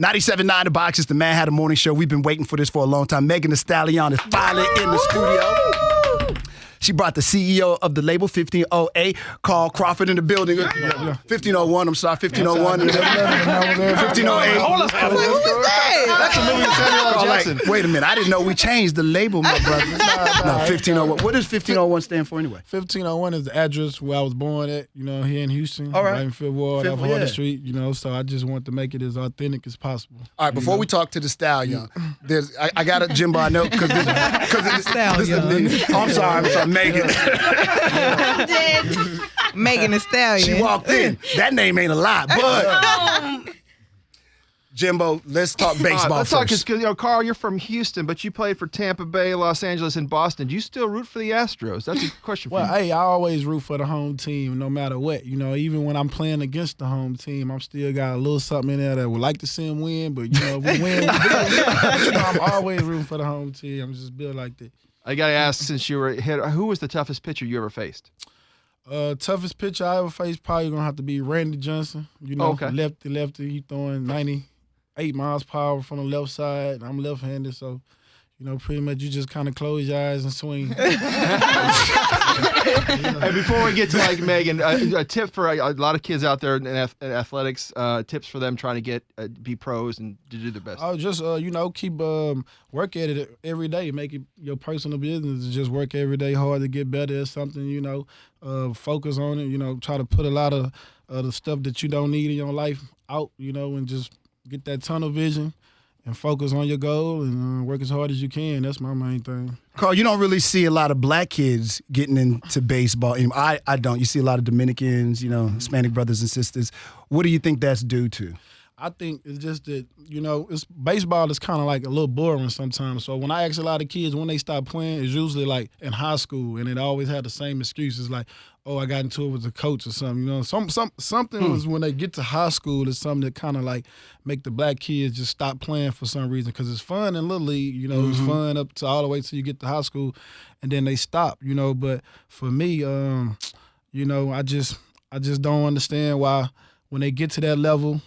97.9 The Box is the Man Hatta Morning Show. We've been waiting for this for a long time. Megan Thee Stallion is finally in the studio. She brought the CEO of the label, 1508, Carl Crawford, in the building. 1501, I'm sorry, 1501. 1508. Hold on. That's a movie with Samuel L. Jackson. Wait a minute, I didn't know we changed the label, my brother. No, 1501. What does 1501 stand for anyway? 1501 is the address where I was born at, here in Houston. All right. Right in Fifth Ward, off Harder Street, so I just want to make it as authentic as possible. All right, before we talk to the Stallion, I got a Jimbo, I know, because I'm sorry, Megan. I'm dead. Megan Thee Stallion. She walked in. That name ain't a lot, but Jimbo, let's talk baseball let's talk first. because Carl, you're from Houston, but you played for Tampa Bay, Los Angeles, and Boston. Do you still root for the Astros? That's a question for you. Well, hey, I always root for the home team, no matter what. Even when I'm playing against the home team, I'm still got a little something in there that would like to see them win. But if we win, I'm always rooting for the home team. I'm just built like that. I gotta ask, since you were a hitter, who was the toughest pitcher you ever faced? Toughest pitcher I ever faced probably gonna have to be Randy Johnson. Okay. Lefty. He throwing 98 miles per hour from the left side. I'm left-handed, so pretty much you just kind of close your eyes and swing. And before we get to Megan, a tip for a lot of kids out there in athletics, tips for them trying to be pros and to do their best. Oh, just keep work at it every day. Make it your personal business. Just work every day hard to get better at something. Focus on it. Try to put a lot of the stuff that you don't need in your life out. And just get that tunnel vision and focus on your goal and work as hard as you can. That's my main thing. Carl, you don't really see a lot of black kids getting into baseball. I don't. You see a lot of Dominicans, Hispanic brothers and sisters. What do you think that's due to? I think it's just that, baseball is kind of like a little boring sometimes. So when I ask a lot of kids when they stop playing, it's usually like in high school, and it always had the same excuses like, oh, I got into it with the coach or something. Something was when they get to high school is something that kind of like make the black kids just stop playing for some reason because it's fun in Little League, it's fun up to all the way till you get to high school, and then they stop, But for me, I just don't understand why when they get to that level,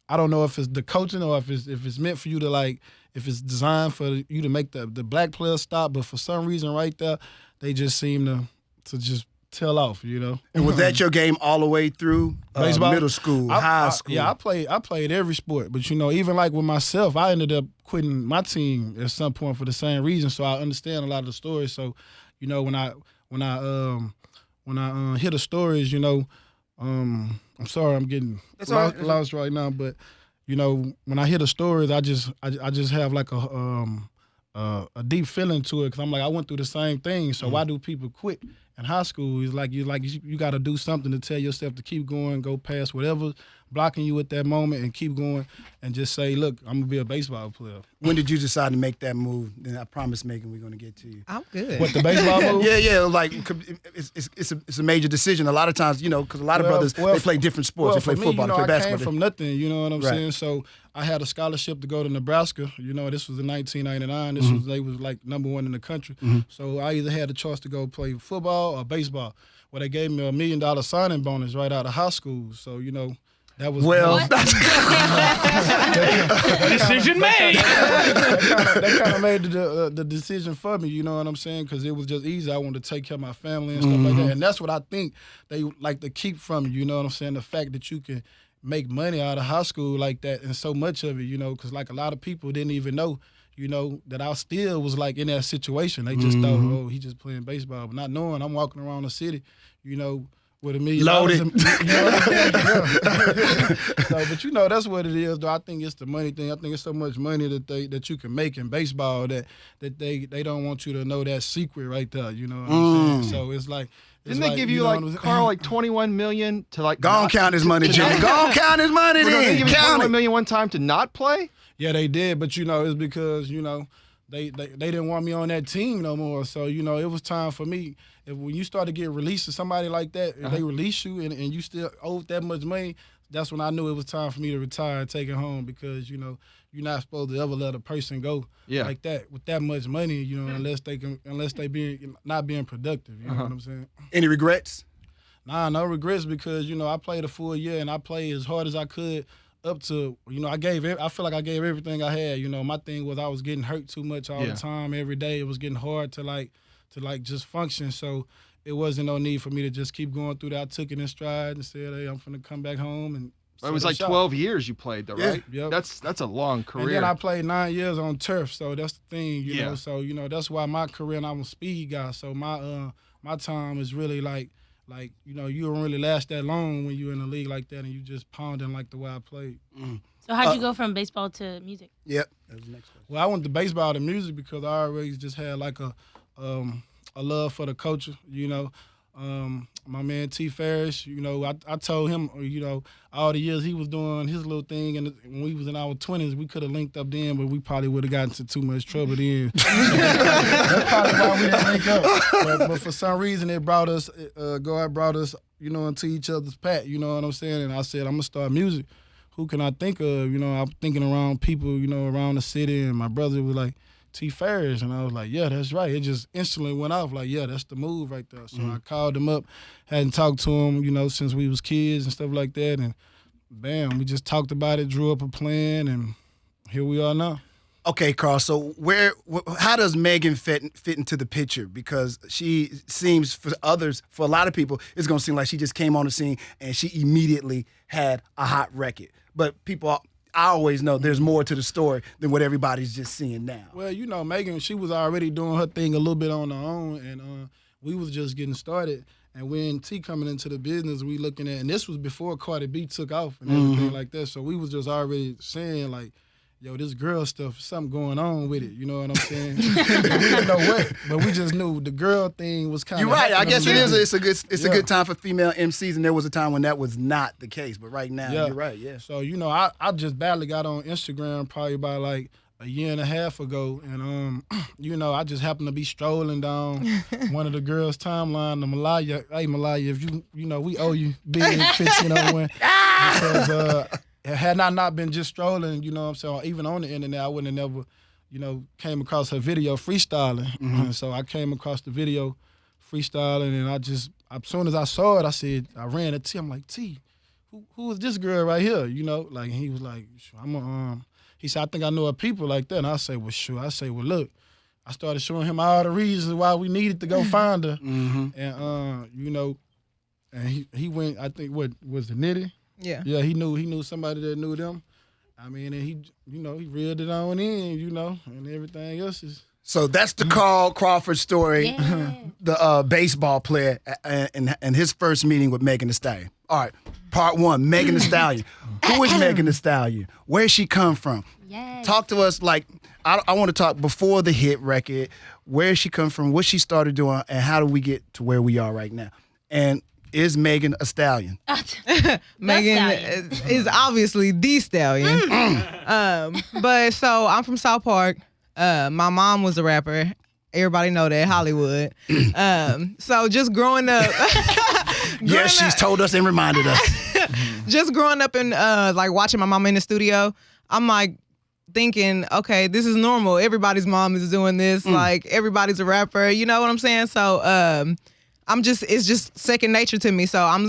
I don't know if it's the coaching or if it's meant for you to if it's designed for you to make the black players stop, but for some reason right there, they just seem to just tail off, And was that your game all the way through baseball, middle school, high school? I played every sport, but even like with myself, I ended up quitting my team at some point for the same reason. So I understand a lot of the stories. So, when I hear the stories, I'm sorry, I'm getting lost right now, but when I hear the stories, I just have like a deep feeling to it because I'm like I went through the same thing. So why do people quit in high school? It's like you got to do something to tell yourself to keep going, go past whatever's blocking you at that moment, and keep going, and just say, look, I'm gonna be a baseball player. When did you decide to make that move? Then I promise, Megan, we're gonna get to you. I'm good. What, the baseball move? Yeah. Like it's a major decision. A lot of times, because a lot of brothers they play different sports. They play football, they play basketball. I came from nothing. You know what I'm saying? So I had a scholarship to go to Nebraska. This was in 1999. They was like #1 in the country. So I either had a choice to go play football or baseball. Well, they gave me $1 million signing bonus right out of high school. So that was decision made. They kind of made the decision for me. You know what I'm saying? Because it was just easy. I wanted to take care of my family and stuff like that. And that's what I think they like to keep from you. You know what I'm saying? The fact that you can make money out of high school like that, and so much of it. Because like a lot of people didn't even know. That I still was like in that situation. They just thought, oh, he just playing baseball, but not knowing I'm walking around the city. With $1 million. Loaded. But that's what it is, though. I think it's the money thing. I think it's so much money that you can make in baseball that they don't want you to know that secret right there. You know what I'm saying? So it's like didn't they give you Carl $21 million to go on count his money, Jimmy. Go on count his money then. They give you $21 million one time to not play? Yeah, they did, but it's because they didn't want me on that team no more. So it was time for me. When you start to get released to somebody like that, and they release you and you still owe that much money, that's when I knew it was time for me to retire and take it home because you're not supposed to ever let a person go like that with that much money, unless they not being productive. You know what I'm saying? Any regrets? Nah, no regrets because I played a full year and I played as hard as I could up to, I feel like I gave everything I had. My thing was I was getting hurt too much all the time, every day. It was getting hard to just function. So it wasn't no need for me to just keep going through that. I took it in stride and said, hey, I'm finna come back home. And it was like 12 years you played though, right? Yep. That's a long career. And then I played 9 years on turf, so that's the thing, you know. So, that's why my career, and I'm a speed guy. So my time is really like, you don't really last that long when you're in a league like that and you just pounding like the way I played. So how'd you go from baseball to music? Yep. That was the next question. Well, I went to baseball to music because I always just had like a love for the culture, My man T. Ferris, I told him, all the years he was doing his little thing, and when we was in our 20s, we could have linked up then, but we probably would have gotten into too much trouble then. That's probably why we didn't link up. But for some reason, God brought us, into each other's path, you know what I'm saying? And I said, I'm going to start music. Who can I think of? I'm thinking around people, around the city, and my brother was like, T. Ferris, and I was like, yeah, that's right. It just instantly went off like, yeah, that's the move right there. So I called him up, hadn't talked to him, since we was kids and stuff like that, and bam, we just talked about it, drew up a plan, and here we are now. Okay, Carl. So how does Megan fit into the picture? Because she seems, for a lot of people, it's gonna seem like she just came on the scene and she immediately had a hot record. But I always know there's more to the story than what everybody's just seeing now. Well, Megan, she was already doing her thing a little bit on her own, and we was just getting started. And when T coming into the business, we looking at, and this was before Cardi B took off and everything like that. So we was just already saying like, yo, this girl stuff, something going on with it. You know what I'm saying? We didn't know what, but we just knew the girl thing was kind of. You're right. I guess it is. It's a good time for female MCs, and there was a time when that was not the case. But right now, you're right. Yeah. So I just badly got on Instagram probably about like a year and a half ago, and I just happened to be strolling down one of the girls' timeline, the Malaya. Hey, Malaya, if we owe you big 1501 because. Had I not been just strolling, so even on the internet, I wouldn't have never, came across her video freestyling. So I came across the video freestyling, and as soon as I saw it, I ran to T. I'm like, T, who is this girl right here? And he was like, he said, I think I know her people like that. And I say, well, sure. I say, well, look, I started showing him all the reasons why we needed to go find her. And, and he went, I think, what was it, Nitty? Yeah. Yeah, he knew somebody that knew them. I mean, and he reeled it on in, and everything else is. So that's the Carl Crawford story, the baseball player, and his first meeting with Megan Thee Stallion. All right, part one, Megan Thee Stallion. Who is Megan Thee Stallion? Where's she come from? Yes. Talk to us I want to talk before the hit record, where she come from, what she started doing, and how do we get to where we are right now? And is Megan a stallion? Megan is obviously the stallion. But so I'm from South Park. My mom was a rapper. Everybody know that, Hollywood. So just growing up. Yes, she's told us and reminded us. Just growing up and watching my mom in the studio, I'm like thinking, okay, this is normal. Everybody's mom is doing this. Like everybody's a rapper. You know what I'm saying? So it's just second nature to me. So I'm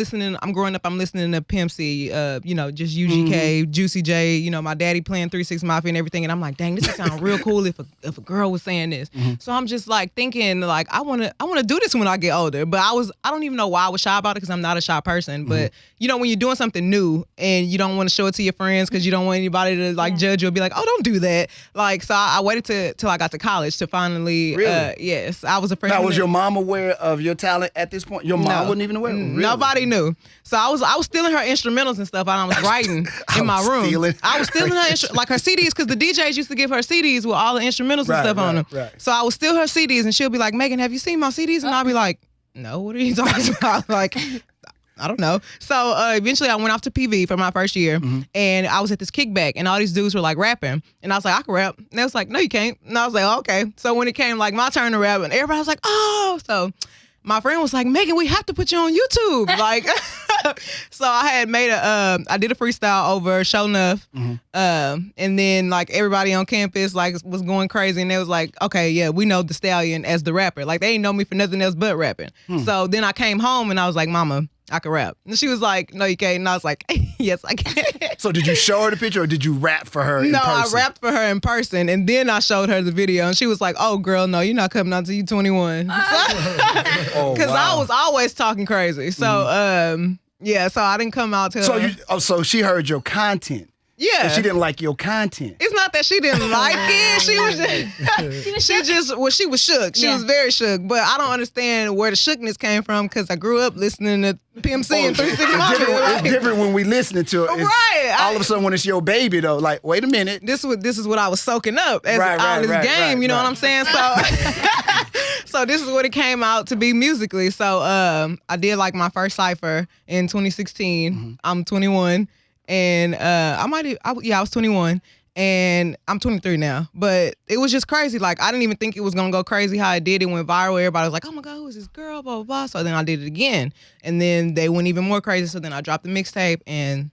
growing up, I'm listening to Pimp C, just UGK, Juicy J, my daddy playing 3 6 Mafia and everything. And I'm like, dang, this would sound real cool if a girl was saying this. So I'm just like thinking like, I want to do this when I get older. But I don't even know why I was shy about it because I'm not a shy person. But when you're doing something new and you don't want to show it to your friends because you don't want anybody to judge you or be like, oh, don't do that. So I waited till I got to college to finally, Really? Yes, I was a freshman. Now, was your mom aware of your talent at this point? Your mom wasn't even aware? Really? Nobody knew. So I was stealing her instrumentals and stuff, and I was writing in my room. I was stealing her her CDs because the DJs used to give her CDs with all the instrumentals and stuff on them. Right. So I would steal her CDs, and she'll be like, Megan, have you seen my CDs? And I'll be like, no, what are you talking about? Like, I don't know. So eventually I went off to PV for my first year, and I was at this kickback, and all these dudes were like rapping, and I was like, I can rap. And they was like, no, you can't. And I was like, oh, okay. So when it came like my turn to rap, and everybody was like, oh, so my friend was like, Megan, we have to put you on YouTube. So I had made I did a freestyle over Show Enough. And then everybody on campus was going crazy, and they was like, okay, yeah, we know the Stallion as the rapper. They ain't know me for nothing else but rapping. So then I came home and I was like, Mama, I could rap. And she was like, no, you can't. And I was like, yes, I can. So did you show her the picture or did you rap for her in No, person? I rapped for her in person, and then I showed her the video, and she was like, oh, girl, no, you're not coming out until you're 21. Oh, Because wow. I was always talking crazy. So, yeah, so I didn't come out till... So she heard your content. yeah. And she didn't like your content. It's not that she didn't like it. She was shook. She was very shook. But I don't understand where the shookness came from because I grew up listening to Pimp C and 360 It's different when we listening to it. It's Right. All of a sudden when it's your baby though, like, wait a minute. This is what I was soaking up as Right, all this right, game. right, You know right. what I'm saying? So, so this is what it came out to be musically. So I did like my first cipher in 2016. Mm-hmm. I'm 21, and I was 21. And I'm 23 now, but it was just crazy. Like, I didn't even think it was gonna go crazy how it did. It went viral. Everybody was like, oh my God, who is this girl? Blah, blah, blah. So then I did it again. And then they went even more crazy. So then I dropped the mixtape and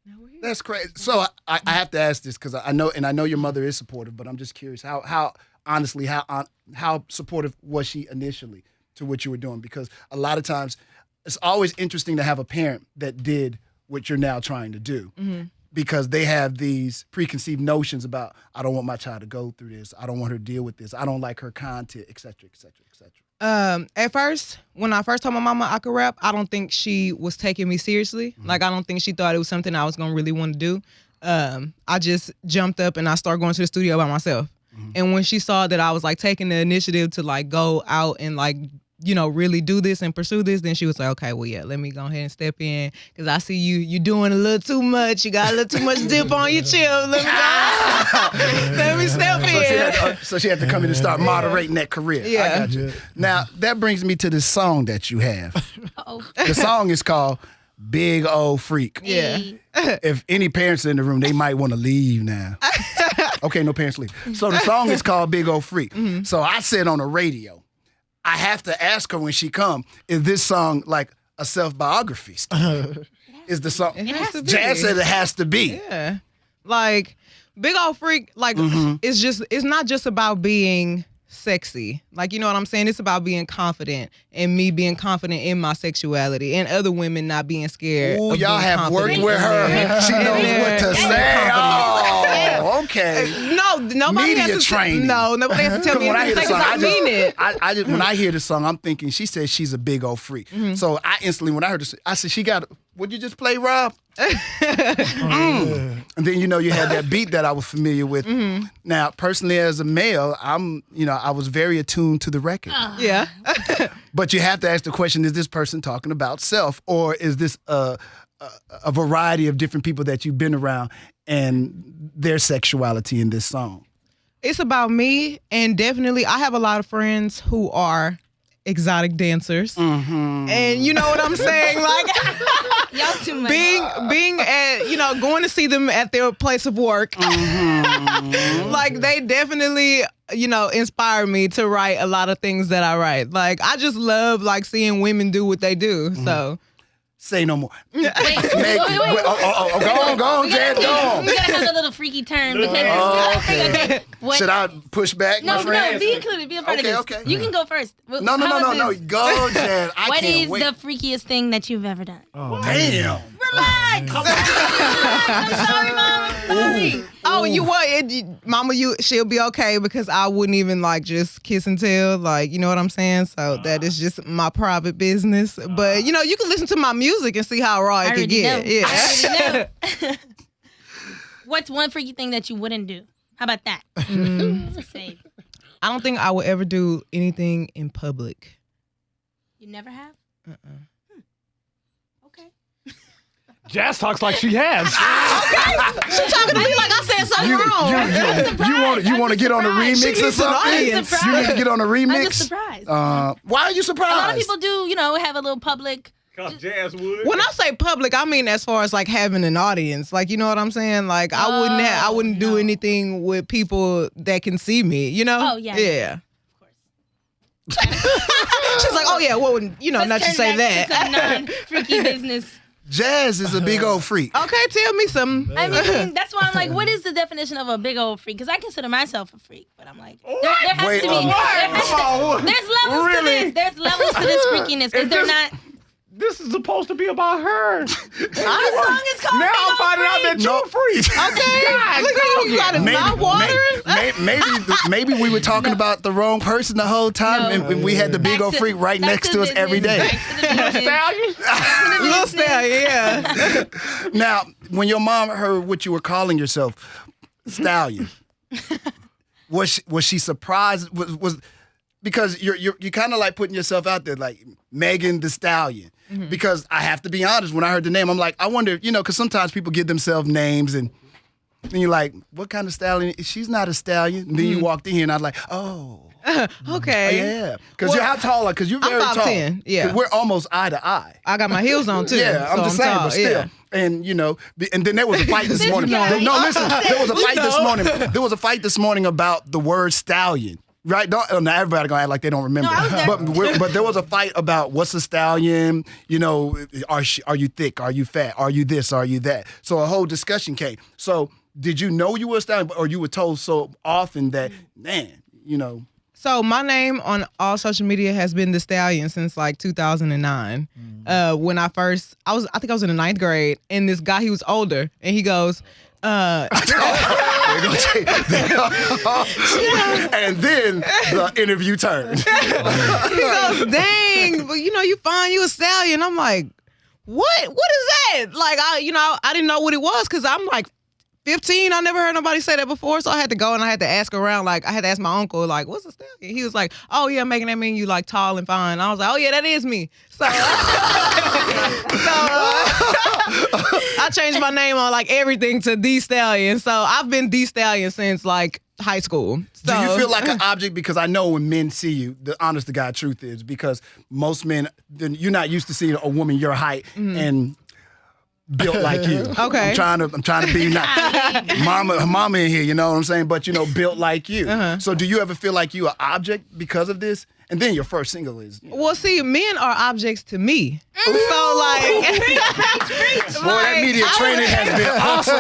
now we're here. That's crazy. So I have to ask this because I know your mother is supportive, but I'm just curious how honestly how supportive was she initially to what you were doing? Because a lot of times it's always interesting to have a parent that did what you're now trying to do. Mm-hmm. Because they have these preconceived notions about, I don't want my child to go through this. I don't want her to deal with this. I don't like her content, et cetera, et cetera, et cetera. At first, when I first told my mama I could rap, I don't think she was taking me seriously. Mm-hmm. Like, I don't think she thought it was something I was gonna really want to do. I just jumped up and I started going to the studio by myself. Mm-hmm. And when she saw that I was like taking the initiative to like go out and like, you know, really do this and pursue this, then she was like, okay, well, yeah, let me go ahead and step in because I see you doing a little too much. You got a little too much dip on your chip. Let me step in. So she had to come in and start moderating that career. Yeah. I got you. Now, that brings me to the song that you have. Uh-oh. The song is called Big Old Freak. Yeah. If any parents are in the room, they might want to leave now. Okay, no parents leave. So the song is called Big Old Freak. Mm-hmm. So I said on the radio, I have to ask her when she come, is this song like a self-biography story? Is the song? It has to be. Jazz said it has to be. Yeah. Like, Big Old Freak, like, it's not just about being sexy. Like, you know what I'm saying? It's about being confident and me being confident in my sexuality and other women not being scared. Ooh, of y'all being have confident worked with in her. their- She knows in what to their- say. confidence. Oh, okay. No, nobody Media has to training. No, nobody has to tell me When I hear the anything song, because I mean it. I just when I hear the song, I'm thinking she says she's a big old freak. So I instantly, when I heard this, I said she got. Would you just play Rob? And then you had that beat that I was familiar with. Now, personally, as a male, I was very attuned to the record. Yeah. But you have to ask the question: is this person talking about self, or is this a variety of different people that you've been around and their sexuality in this song? It's about me, and definitely I have a lot of friends who are exotic dancers. And you know what I'm saying? Like, Y'all too much. being at, going to see them at their place of work. Like, they definitely, inspire me to write a lot of things that I write. Like, I just love like seeing women do what they do. So Say no more. Wait. Go on, Jazz, go on. We gotta have a little freaky turn because. Okay. What? Should I push back, my No, friend? be included. Be a part of this. Okay. You can go first. No. How about this? Go, Jazz. I What can't is wait. the freakiest thing that you've ever done? Damn. Relax. I'm sorry, Mom. I'm sorry. Oh, you what? Mama, she'll be okay because I wouldn't even like just kiss and tell, like, you know what I'm saying? So that is just my private business. But you can listen to my music and see how raw it could get. Yeah. I already know. What's one freaky thing that you wouldn't do? How about that? That's a save. I don't think I would ever do anything in public. You never have? Okay. Jazz talks like she has. She's talking to me like I said something wrong. You want to get on a remix or She's an something? audience. You want to get on a remix? I'm just surprised. Why are you surprised? A lot of people do, have a little public. Cause Jazz would. When I say public, I mean as far as like having an audience. Like, you know what I'm saying? Like, I wouldn't do anything with people that can see me, Oh, yeah. Yeah. Of course. She's like, oh yeah, well, not to say that. Some non-freaky business. Jazz is a big old freak. Okay, tell me something. I mean, that's why I'm like, what is the definition of a big old freak? Because I consider myself a freak, but I'm like, there has Wait, to be. what? There's levels to this. There's levels to this freakiness. Is there not? This is supposed to be about her. The song is called Now Big I'm Ol' finding out Freak. that you're a freak. Okay. Look at you got his mouth watering. Maybe we were talking about the wrong person the whole time, No. and we had the big old freak right Back next to us the every business, day. back to the business. Stallion. Little Stallion, yeah. Now, when your mom heard what you were calling yourself, Stallion, was she surprised? Was because you're kind of like putting yourself out there, like Megan the Stallion. Because I have to be honest, when I heard the name, I'm like, I wonder, because sometimes people give themselves names and you're like, what kind of stallion? She's not a stallion. And then you walked in here and I was like, oh. Okay. Yeah. Because you're how tall? Because you're very I'm tall. 5'10", yeah. 'Cause we're almost eye to eye. I got my heels on too. Yeah, I'm so just saying, tall, but still. yeah. And and then there was a fight this morning. guy. No, listen, there was a We fight this know. morning. There was a fight this morning about the word stallion. Right? Now everybody gonna act like they don't remember. No, I was there. But there was a fight about what's a stallion. Are you thick? Are you fat? Are you this? Are you that? So a whole discussion came. So did you know you were a stallion, or you were told so often that, man, So my name on all social media has been the Stallion since like 2009. When I think I was in the 9th grade, and this guy, he was older, and he goes, and then the interview turned. he goes, dang, but you fine, you a stallion. I'm like, what is that? Like, I didn't know what it was, because I'm like 15. I never heard nobody say that before, so I had to go and I had to ask around. Like, I had to ask my uncle, like, what's a stallion? He was like, oh yeah, Megan, that mean you like tall and fine. I was like, oh yeah, that is me. So, I changed my name on like everything to The Stallion. So I've been The Stallion since like high school. So, Do you feel like an object? Because I know when men see you, the honest to God truth is, because most men, you're not used to seeing a woman your height and built like you. Okay. I'm trying to be not mama in here, you know what I'm saying? But built like you. So do you ever feel like you an object because of this? And then your first single is. Well, see, men are objects to me. So like, Boy, that media training has been awesome.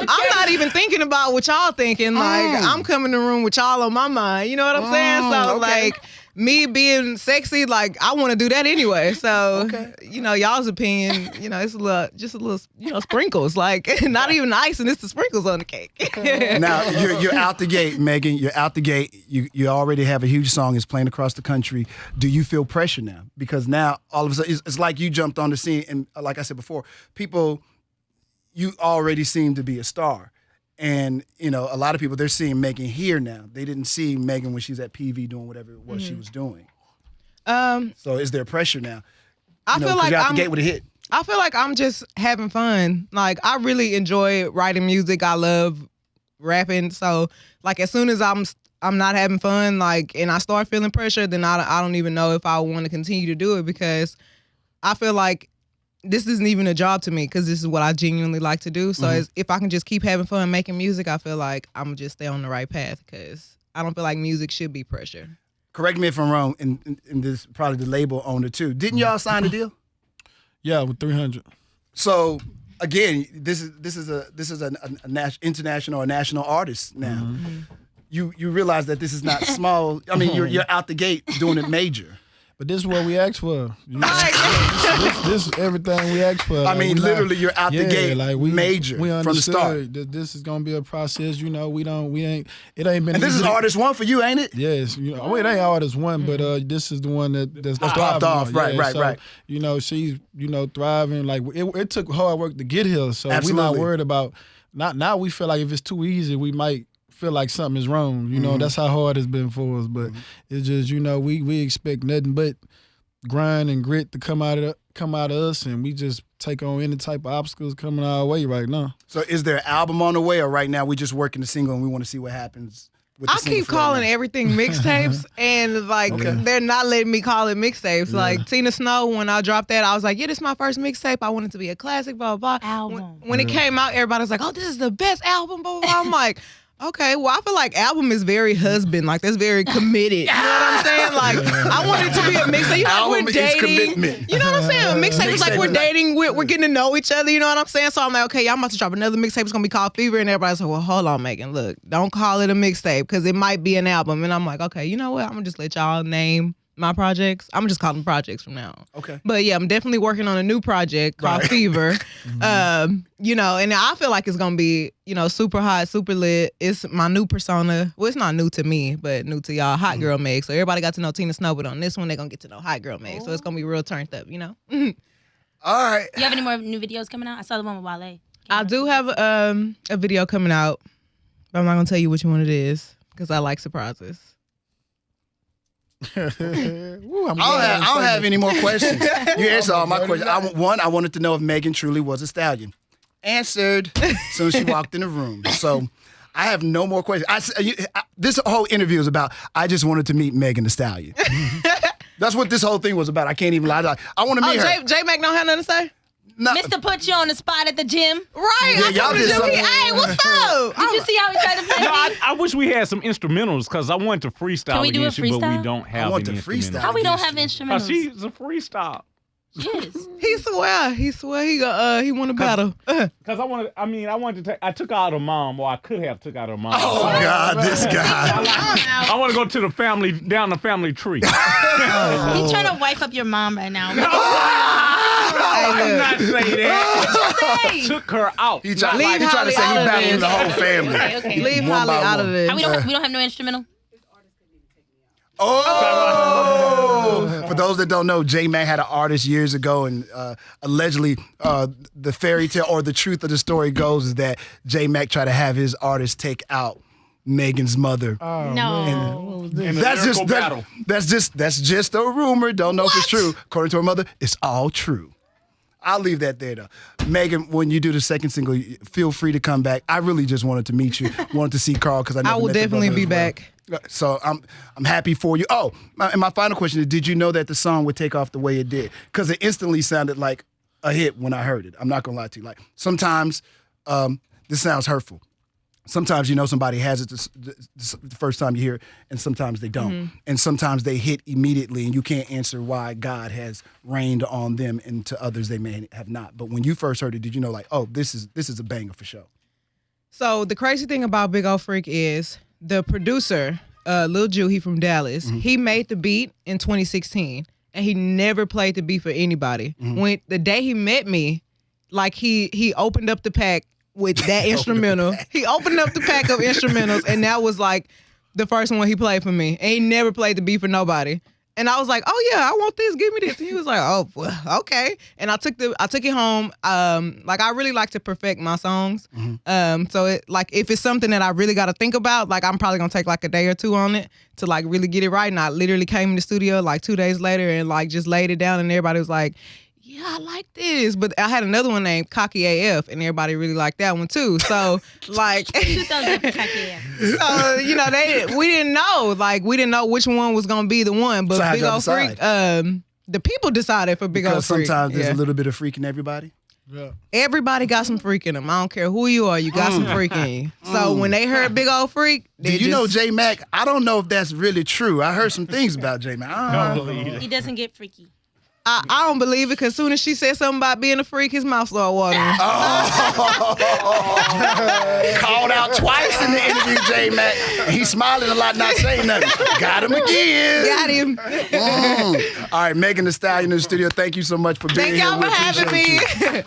I'm not even thinking about what y'all thinking. Like, I'm coming in the room with y'all on my mind. You know what I'm saying? So okay. like, me being sexy, like, I want to do that anyway. So, y'all's opinion, it's just a little, sprinkles. Like, not even icing, it's the sprinkles on the cake. Now, you're out the gate, Megan. You're out the gate. You already have a huge song. It's playing across the country. Do you feel pressure now? Because now, all of a sudden, it's like you jumped on the scene. And like I said before, you already seem to be a star. And, a lot of people, they're seeing Megan here now. They didn't see Megan when she was at PV doing whatever it was she was doing. So is there pressure now? I feel like you're out I'm the gate with a hit. I feel like I'm just having fun. Like, I really enjoy writing music. I love rapping. So, like, as soon as I'm not having fun, like, and I start feeling pressure, then I don't even know if I want to continue to do it, because I feel like this isn't even a job to me, because this is what I genuinely like to do. So if I can just keep having fun making music, I feel like I'm going to just stay on the right path, because I don't feel like music should be pressure. Correct me if I'm wrong, and this probably the label owner too. Didn't y'all sign a deal? Yeah, with 300. So again, this is a international or national artist now. You realize that this is not small. I mean, you're out the gate doing it major. But this is what we asked for. This is everything we asked for. I mean, literally, you're out the gate, like major we from the start. that this is gonna be a process. It ain't been. And this is artist one for you, ain't it? Yes, well, it ain't artist one, but this is the one that's popped off. thriving. Right. She's thriving. Like it took hard work to get here, so we're Absolutely. not worried about. Not now. We feel like if it's too easy, we might feel like something is wrong. That's how hard it's been for us. But it's just we expect nothing but grind and grit to come out of us, and we just take on any type of obstacles coming our way right now. So is there an album on the way, or right now we just working the single and we want to see what happens with the I single keep for right calling now? everything mixtapes, and like they're not letting me call it mixtapes. Like Tina Snow, when I dropped that, I was like, yeah, this is my first mixtape. I want it to be a classic, blah, blah, blah. Album. When it came out, everybody was like, oh, this is the best album, blah, blah, blah. I'm like, okay, well, I feel like album is very husband, like that's very committed. You know what I'm saying? Like, I want it to be a mixtape. You know, Album like we're is dating. commitment. You know what I'm saying? A mixtape is like Mixtape we're is like- dating, we're getting to know each other. You know what I'm saying? So I'm like, okay, y'all about to drop another mixtape. It's gonna be called Fever, and everybody's like, well, hold on, Megan, look, don't call it a mixtape because it might be an album. And I'm like, okay, you know what? I'm gonna just let y'all name my projects. I'm just calling them projects from now on. Okay. But yeah, I'm definitely working on a new project called Fever. You know, and I feel like it's gonna be, you know, super hot, super lit. It's my new persona. Well, it's not new to me, but new to y'all. Hot Girl Meg. So everybody got to know Tina Snow, but on this one, they're gonna get to know Hot Girl Meg. So it's gonna be real turned up, you know? All right. You have any more new videos coming out? I saw the one with Wale. I do have a video coming out, but I'm not gonna tell you which one it is because I like surprises. Ooh, I don't have any more questions. You answered all my questions. I wanted to know if Megan truly was a stallion. Answered as soon as she walked in the room. So I have no more questions. This whole interview is about, I just wanted to meet Megan Thee Stallion. That's what this whole thing was about. I can't even lie. I want to meet her. J Mac don't have nothing to say? No. Mr. Put you on the spot at the gym. Right. Yeah, I y'all told did him, something. hey, what's up? Did you see how he tried to play No, me? I wish we had some instrumentals because I wanted to freestyle Can we do a against you, but freestyle? we don't have I want any to freestyle. instrumentals. How we don't have Yes. instrumentals? She's a freestyle. Yes. He swear he want to battle. Because I wanted to take, I took out her mom, or I could have took out her mom. Oh, God, this guy. I want to go to the family, down the family tree. He's trying to wife up your mom right now. I did not say that. I took her out. He trying Leave to Holly say he out of battling this. the whole family. Okay. Leave One Holly by out one. of this. We don't have no instrumental? Oh! For those that don't know, J Mac had an artist years ago, and allegedly the fairy tale or the truth of the story goes is that J Mac tried to have his artist take out Megan's mother. No. In a That's lyrical just battle. that's just a rumor. Don't know if it's true. According to her mother, it's all true. I'll leave that there though. Megan, when you do the second single, feel free to come back. I really just wanted to meet you, wanted to see Carl because I never I will met the definitely brother be as well. back. So I'm happy for you. Oh, and my final question is: did you know that the song would take off the way it did? Because it instantly sounded like a hit when I heard it. I'm not gonna lie to you. Like sometimes this sounds hurtful. Sometimes you know somebody has it the first time you hear it, and sometimes they don't. And sometimes they hit immediately, and you can't answer why God has rained on them, and to others they may have not. But when you first heard it, did you know like, oh, this is a banger for sure? So the crazy thing about Big Ol' Freak is the producer, Lil Ju, he from Dallas, he made the beat in 2016, and he never played the beat for anybody. When the day he met me, like he opened up the pack with that instrumental. He opened up the pack of instrumentals, and that was like the first one he played for me. And he never played the beat for nobody. And I was like, oh yeah, I want this. Give me this. And he was like, oh, well, okay. And I took it home. Like I really like to perfect my songs. So it like if it's something that I really got to think about, like I'm probably gonna take like a day or two on it to like really get it right. And I literally came in the studio like 2 days later and like just laid it down, and everybody was like, yeah, I like this. But I had another one named Cocky AF, and everybody really liked that one too. So like, so you know, we didn't know which one was gonna be the one. But So how'd Big y'all Ol' Freak, the people decided for Big Ol' Because Freak. sometimes there's Yeah. a little bit of freak in everybody. Yeah. Everybody got some freak in them. I don't care who you are, you got some freak in you. So when they heard Big Ol' Freak, Do they you know just- J Mac? I don't know if that's really true. I heard some things about J Mac. I don't know. He doesn't get freaky. I don't believe it, because as soon as she said something about being a freak, his mouth started watering. Called out twice in the interview, J Mac. He's smiling a lot, not saying nothing. Got him again. Got him. All right, Megan Thee Stallion in the studio. Thank you so much for being Thank here. y'all We for having appreciate you. me.